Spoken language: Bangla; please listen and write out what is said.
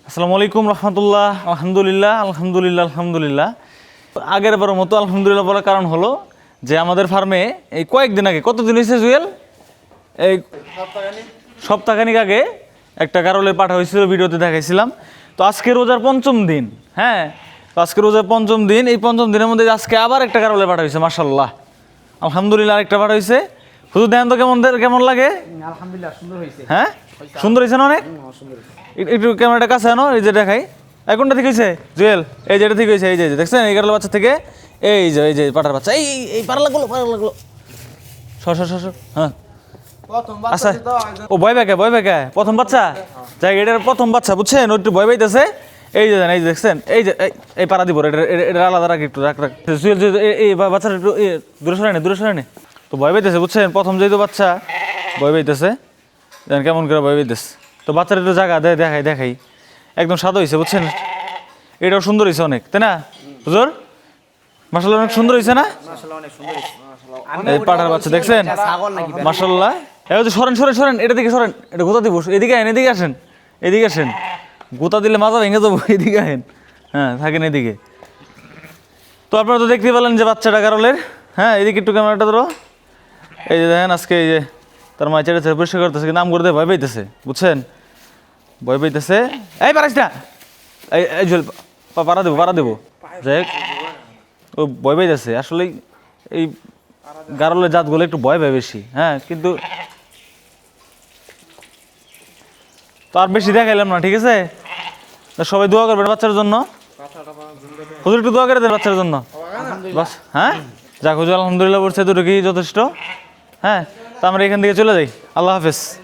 আসসালামু আলাইকুম রহমতুল্লাহ। আলহামদুলিল্লাহ আলহামদুলিল্লাহ আলহামদুলিল্লাহ। আগের বারের মতো আলহামদুলিল্লাহ বলার কারণ হলো যে আমাদের ফার্মে এই কয়েকদিন আগে, কতদিন হয়েছে জুয়েল, এই সপ্তাহখানিক আগে একটা গারলের পাঠা হয়েছিল, ভিডিওতে দেখাইছিলাম। তো আজকে রোজার পঞ্চম দিন, হ্যাঁ, তো আজকে রোজার পঞ্চম দিন। এই পঞ্চম দিনের মধ্যে আজকে আবার একটা গারলের পাঠা হয়েছে, মাশাল্লাহ আলহামদুলিল্লাহ আরেকটা পাঠা হয়েছে। হুজুর দেখেন তো কেমন লাগে? আলহামদুলিল্লাহ সুন্দর হয়েছে। হ্যাঁ সুন্দর হয়েছে না অনেক? একটু ক্যামেরাটা কাছে আনো, এই যে দেখাই। কোনটা থেকে হয়েছে জুয়েল? এই যে এটা থেকে হয়েছে, এই যে দেখছেন এই গারলের বাচ্চা থেকে, এই যে পাঠার বাচ্চা, এই পারলাগুলো সর। হ্যাঁ আচ্ছা, ও ভয় পায় প্রথম বাচ্চা, যাই এটার প্রথম বাচ্চা, বুঝছেন? ও একটু ভয় পাইতেছে। এই যে দেখছেন, এই যে এই পাড়া দিব, এটা আলাদা রাখ, একটু রাখ। জুয়েল এই বাচ্চাটা একটু দূরে সরে নে। তো ভয় পাইতেছে, বুঝছেন? প্রথম যেহেতু বাচ্চা ভয় পাইতেছে, কেমন করে ভয় পাইতেছে। তো বাচ্চাটা একটু জায়গা দেখাই একদম সাদা হয়েছে, বুঝছেন? এটাও সুন্দর হয়েছে অনেক, তাই না হুজুর? মাশাআল্লাহ অনেক সুন্দর হয়েছে না? এই পাঠার বাচ্চা দেখছেন মাশাআল্লাহ। এই যে সরেন, এটা দিকে সরেন, এটা গোতা দিব, এদিকে আসেন, গোতা দিলে মাথা ভেঙে যাবো, এদিকে আসেন, হ্যাঁ থাকেন এদিকে। তো আপনারা তো দেখতে পেলেন যে বাচ্চাটা গারলের, হ্যাঁ এদিকে একটু ক্যামেরাটা ধরো। এই যে দেখেন আজকে এই যে তার মা ছেড়ে পরিষ্কার করতেছে, নাম করতে ভয় পাইতেছে, বুঝছেন? ভয় পাইতেছে। এই পারিস না, এই জল পাড়া দেবো যাই হোক, ও ভয় পাইতেছে। আসলে এই গারলের জাতগুলো একটু ভয় পায় বেশি, হ্যাঁ, কিন্তু তো আর বেশি দেখাইলাম না, ঠিক আছে? সবাই দোয়া করবেন বাচ্চার জন্য, হুজুর একটু দোয়া করে দেন বাচ্চার জন্য বাস। হ্যাঁ যাক হুজুর আলহামদুলিল্লাহ বলছে, এতটুকুই যথেষ্ট। হ্যাঁ, তো আমরা এখান থেকে চলে যাই। আল্লাহ হাফেজ।